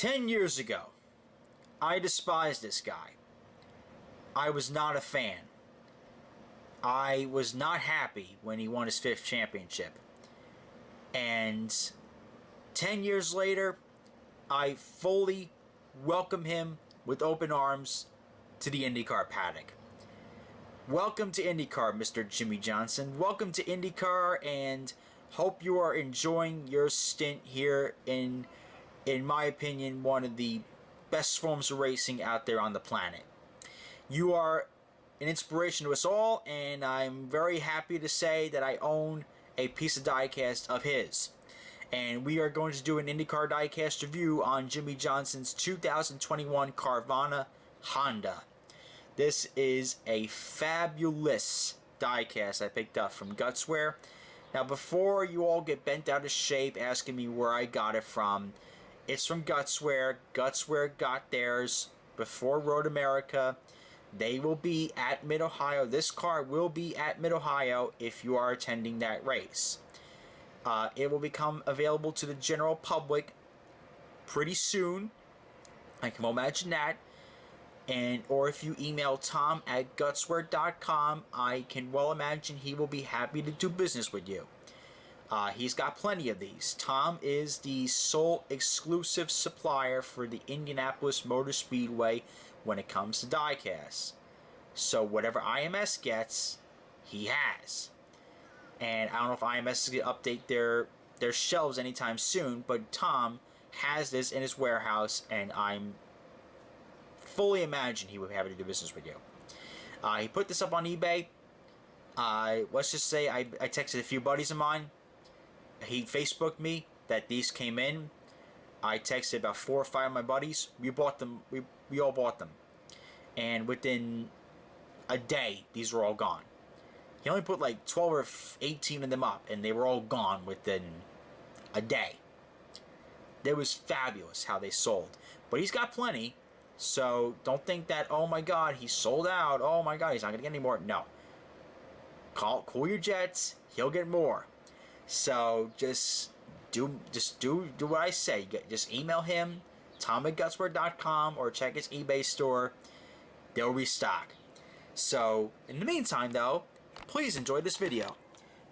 10 years ago, I despised this guy. I was not a fan. I was not happy when he won his 5th championship. And 10 years later, I fully welcome him with open arms to the IndyCar paddock. Welcome to IndyCar, Mr. Jimmie Johnson. Welcome to IndyCar, and hope you are enjoying your stint here in my opinion, one of the best forms of racing out there on the planet. You are an inspiration to us all, and I'm very happy to say that I own a piece of diecast of his. And we are going to do an IndyCar Diecast review on Jimmie Johnson's 2021 Carvana Honda. This is a fabulous diecast I picked up from Gutswear. Now, before you all get bent out of shape asking me where I got it from, it's from Gutswear. Gutswear got theirs before Road America. They will be at Mid-Ohio. This car will be at Mid-Ohio if you are attending that race. It will become available to the general public pretty soon. I can imagine that. Or if you email Tom at gutswear.com, I can well imagine he will be happy to do business with you. He's got plenty of these. Tom is the sole exclusive supplier for the Indianapolis Motor Speedway when it comes to diecasts. So whatever IMS gets, he has. And I don't know if IMS is going to update their shelves anytime soon, but Tom has this in his warehouse, and I'm fully imagine he would be happy to do business with you. He put this up on eBay. Let's just say I texted a few buddies of mine. He Facebooked me that these came in. I texted about 4 or 5 of my buddies. We bought them. We all bought them. And within a day, these were all gone. He only put like 12 or 18 of them up, and they were all gone within a day. It was fabulous how they sold. But he's got plenty, so don't think that, oh my God, he's sold out. Oh my God, he's not going to get any more. No. Cool your jets. He'll get more. So just do what I say. Just email him, tom@gutswear.com, or check his eBay store. They'll restock. So in the meantime, though, please enjoy this video,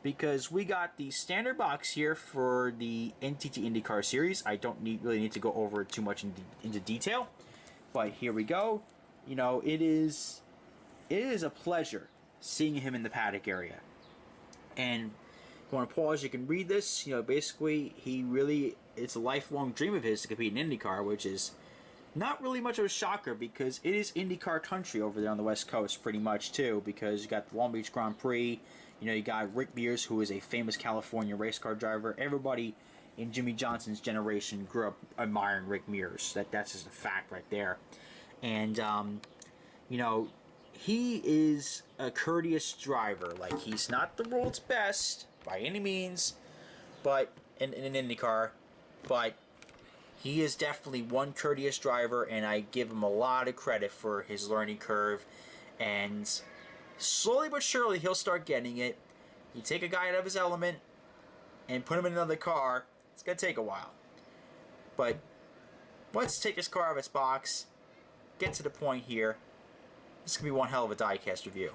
because we got the standard box here for the NTT IndyCar series. I don't really need to go over it too much into detail, but here we go. You know, it is a pleasure seeing him in the paddock area. And if you want to pause, you can read this. You know, basically, it's a lifelong dream of his to compete in IndyCar, which is not really much of a shocker, because it is IndyCar country over there on the West Coast, pretty much, too, because you got the Long Beach Grand Prix. You know, you got Rick Mears, who is a famous California race car driver. Everybody in Jimmie Johnson's generation grew up admiring Rick Mears. That's just a fact right there. And, you know, he is a courteous driver. Like, he's not the world's best by any means, but in an IndyCar, but he is definitely one courteous driver, and I give him a lot of credit for his learning curve. And slowly but surely, he'll start getting it. You take a guy out of his element and put him in another car, it's going to take a while. But let's take his car out of its box, get to the point here. This is going to be one hell of a diecast review.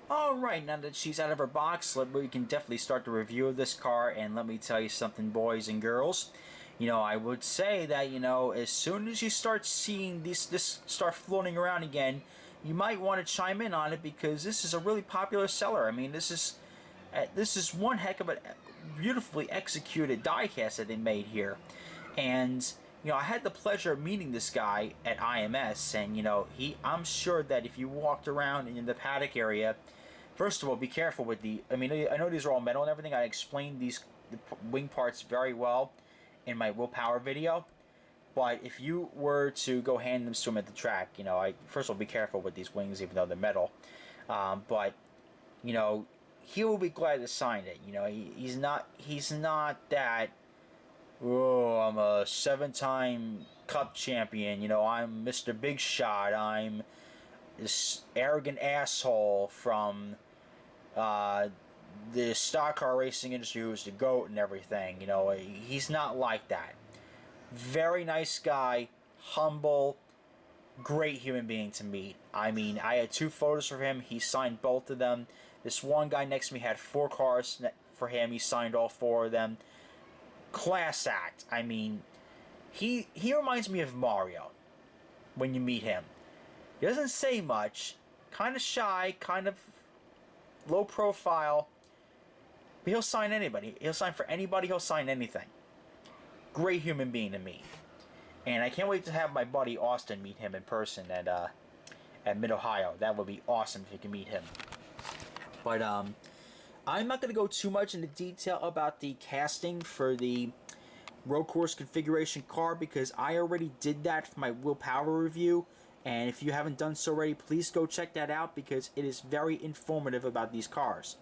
Alright, now that she's out of her box, we can definitely start the review of this car. And let me tell you something, boys and girls. You know, I would say that, you know, as soon as you start seeing this start floating around again, you might want to chime in on it, because this is a really popular seller. I mean, this is one heck of a beautifully executed diecast that they made here. And, you know, I had the pleasure of meeting this guy at IMS, and, you know, I'm sure that if you walked around in the paddock area, first of all, be careful with I know these are all metal and everything. I explained the wing parts very well in my willpower video, but if you were to go hand them to him at the track, you know, first of all, be careful with these wings, even though they're metal. But, you know, he will be glad to sign it. You know, he's not that, oh, I'm a 7-time Cup champion. You know, I'm Mr. Big Shot. I'm this arrogant asshole from the stock car racing industry who's the GOAT and everything. You know, he's not like that. Very nice guy, humble, great human being to meet. I mean, I had 2 photos for him. He signed both of them. This one guy next to me had 4 cars for him. He signed all 4 of them. Class act. I mean, he reminds me of Mario when you meet him. He doesn't say much. Kind of shy, kind of low profile. But he'll sign anybody. He'll sign for anybody. He'll sign anything. Great human being to meet. And I can't wait to have my buddy Austin meet him in person at Mid-Ohio. That would be awesome if you can meet him. But I'm not going to go too much into detail about the casting for the road course configuration car because I already did that for my Will Power review. And if you haven't done so already, please go check that out because it is very informative about these cars.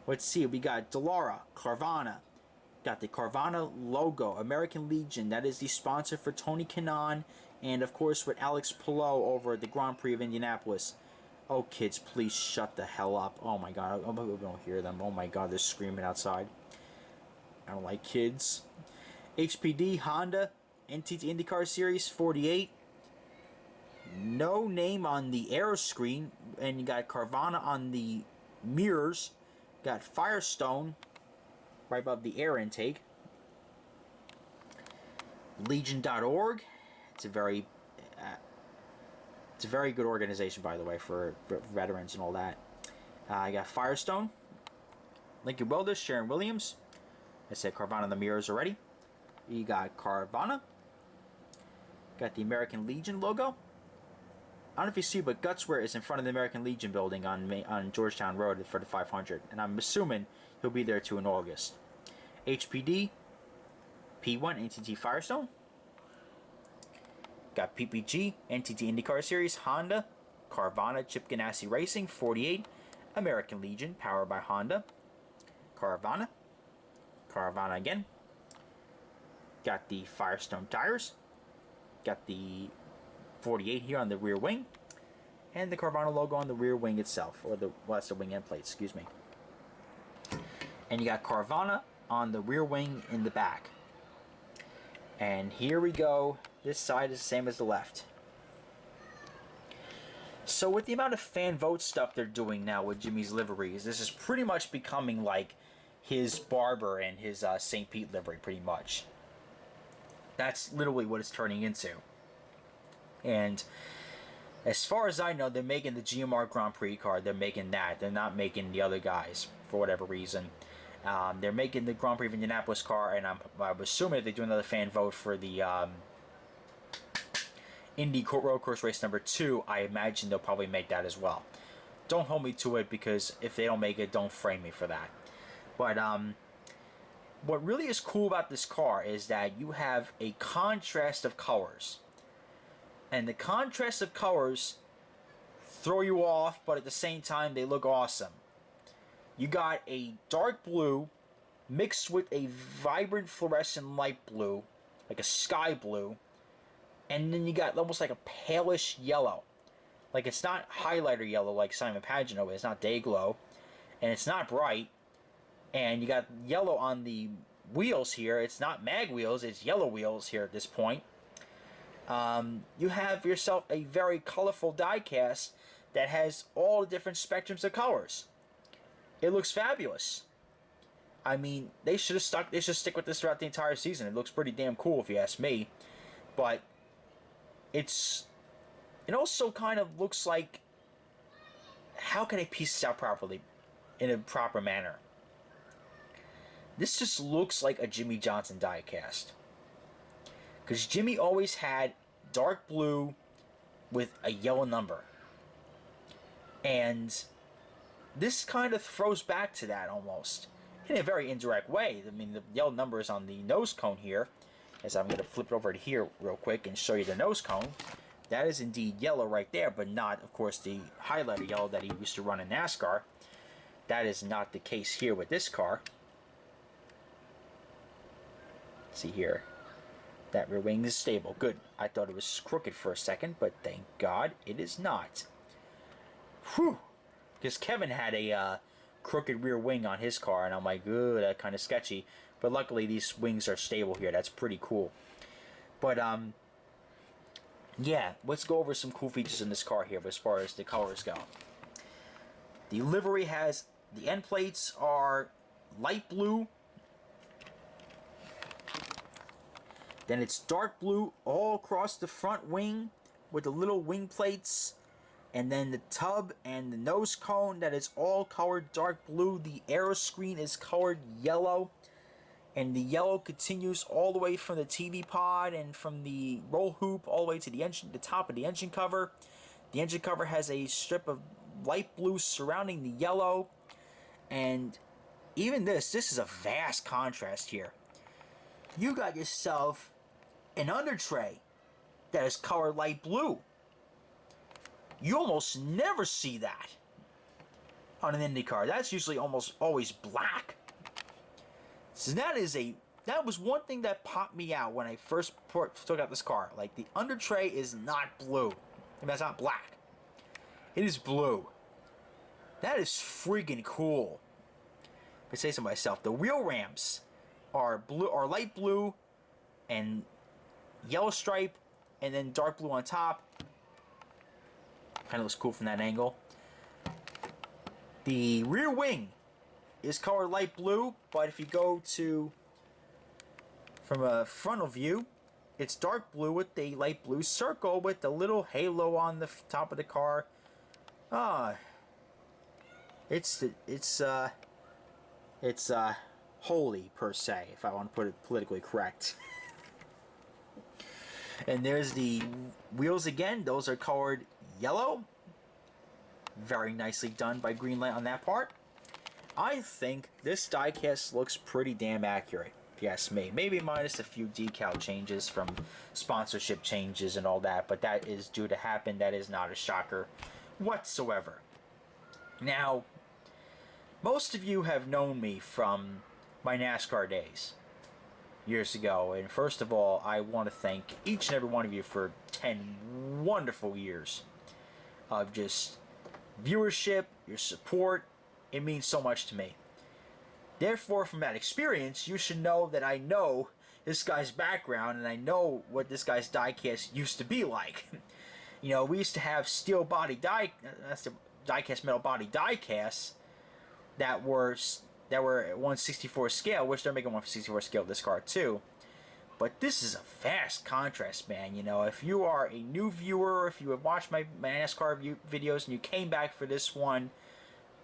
Let's see, we got Dallara, Carvana. Got the Carvana logo, American Legion. That is the sponsor for Tony Kanaan and, of course, with Alex Palou over at the Grand Prix of Indianapolis. Oh, kids, please shut the hell up. Oh, my God. I hope we don't hear them. Oh, my God, they're screaming outside. I don't like kids. HPD, Honda, NTT IndyCar Series 48. No name on the aero screen. And you got Carvana on the mirrors. Got Firestone right above the air intake. Legion.org. It's a very good organization, by the way, for veterans and all that. I got Firestone, Lincoln Welder, Sharon Williams. I said Carvana on the mirrors already. You got Carvana. Got the American Legion logo. I don't know if you see, but Gutswear is in front of the American Legion building on Georgetown Road for the 500. And I'm assuming he'll be there too in August. HPD, P1, NTT Firestone. Got PPG, NTT IndyCar Series, Honda, Carvana, Chip Ganassi Racing, 48, American Legion, powered by Honda, Carvana, Carvana again. Got the Firestone tires. Got the 48 here on the rear wing. And the Carvana logo on the rear wing itself. Or that's the wing end plate, excuse me. And you got Carvana on the rear wing in the back. And here we go. This side is the same as the left. So with the amount of fan vote stuff they're doing now with Jimmie's liveries, this is pretty much becoming like his Barber and his St. Pete livery, pretty much. That's literally what it's turning into. And as far as I know, they're making the GMR Grand Prix car. They're making that. They're not making the other guys for whatever reason. They're making the Grand Prix of Indianapolis car, and I'm assuming if they do another fan vote for the Indy Road Course Race number 2, I imagine they'll probably make that as well. Don't hold me to it, because if they don't make it, don't frame me for that. But what really is cool about this car is that you have a contrast of colors. And the contrast of colors throw you off, but at the same time, they look awesome. You got a dark blue mixed with a vibrant fluorescent light blue, like a sky blue. And then you got almost like a palish yellow. Like it's not highlighter yellow like Simon Pagino is, not day glow. And it's not bright. And you got yellow on the wheels here. It's not mag wheels, it's yellow wheels here at this point. You have yourself a very colorful diecast that has all the different spectrums of colors. It looks fabulous. I mean, they should stick with this throughout the entire season. It looks pretty damn cool if you ask me. But it also kind of looks like, how can I piece this out properly in a proper manner? This just looks like a Jimmie Johnson diecast. Because Jimmie always had dark blue with a yellow number. And this kind of throws back to that almost. In a very indirect way. I mean, the yellow number is on the nose cone here. As I'm going to flip it over to here real quick and show you the nose cone. That is indeed yellow right there, but not, of course, the highlighter yellow that he used to run in NASCAR. That is not the case here with this car. See here. That rear wing is stable. Good. I thought it was crooked for a second, but thank God it is not. Whew. Because Kevin had a crooked rear wing on his car, and I'm like, ooh, that's kind of sketchy. But luckily, these wings are stable here. That's pretty cool. But yeah, let's go over some cool features in this car here as far as the colors go. The livery has, the end plates are light blue. Then it's dark blue all across the front wing with the little wing plates. And then the tub and the nose cone, that is all colored dark blue. The aero screen is colored yellow. And the yellow continues all the way from the TV pod and from the roll hoop all the way to the engine, the top of the engine cover. The engine cover has a strip of light blue surrounding the yellow. And even this is a vast contrast here. You got yourself an under tray that is colored light blue. You almost never see that on an IndyCar. That's usually almost always black. So that was one thing that popped me out when I first took out this car. Like, the under tray is not blue. And that's not black. It is blue. That is freaking cool. If I say so myself. The wheel ramps are blue, are light blue and yellow stripe, and then dark blue on top. Kind of looks cool from that angle. The rear wing is colored light blue, but if you go to from a frontal view, it's dark blue with a light blue circle with a little halo on the top of the car. It's holy per se, if I want to put it politically correct. And there's the wheels again. Those are colored yellow. Very nicely done by Greenlight on that part. I think this diecast looks pretty damn accurate, if you ask me. Maybe minus a few decal changes from sponsorship changes and all that, but that is due to happen. That is not a shocker whatsoever. Now, most of you have known me from my NASCAR days years ago, and first of all, I want to thank each and every one of you for 10 wonderful years of just viewership, your support. It means so much to me. Therefore, from that experience, you should know that I know this guy's background, and I know what this guy's diecast used to be like. You know, we used to have steel body diecast metal body diecasts that were at 1/64 scale, which they're making 1/64 scale of this car too. But this is a vast contrast, man. You know, if you are a new viewer, if you have watched my NASCAR videos and you came back for this one,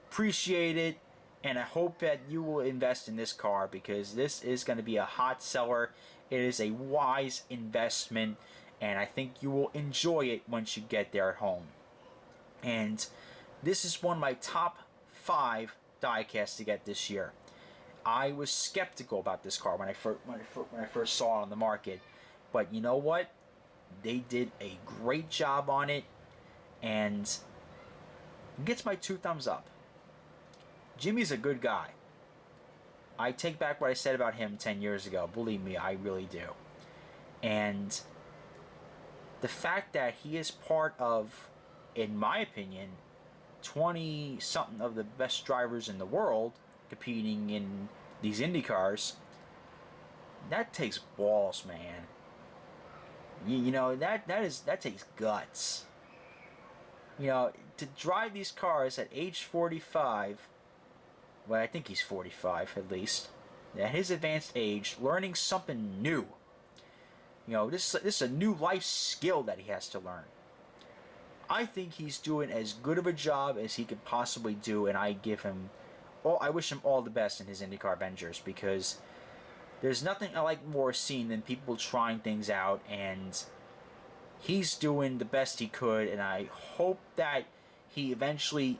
appreciate it, and I hope that you will invest in this car, because this is going to be a hot seller. It is a wise investment, and I think you will enjoy it once you get there at home. And this is one of my top 5 diecasts to get this year. I was skeptical about this car when I first saw it on the market, but you know what? They did a great job on it, and it gets my 2 thumbs up. Jimmie's a good guy. I take back what I said about him 10 years ago. Believe me, I really do. And the fact that he is part of, in my opinion, 20-something of the best drivers in the world competing in these Indy cars, that takes balls, man. You know, that takes guts. You know, to drive these cars at age 45, well, I think he's 45 at least, at his advanced age, learning something new. You know, this is a new life skill that he has to learn. I think he's doing as good of a job as he could possibly do, and I wish him all the best in his IndyCar ventures, because there's nothing I like more seeing than people trying things out, and he's doing the best he could, and I hope that he eventually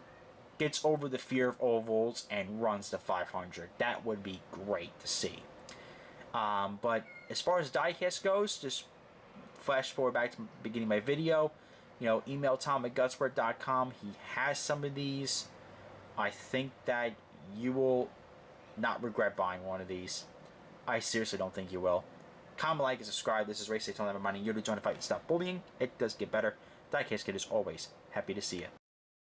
gets over the fear of ovals and runs the 500. That would be great to see. But as far as diecast goes, just flash forward back to the beginning of my video. You know, email Tom@gutsport.com. He has some of these. I think that you will not regret buying one of these. I seriously don't think you will. Comment, like, and subscribe. This is Race Day. Don't have money. You're to join the fight and stop bullying. It does get better. Diecast Kid is always happy to see you.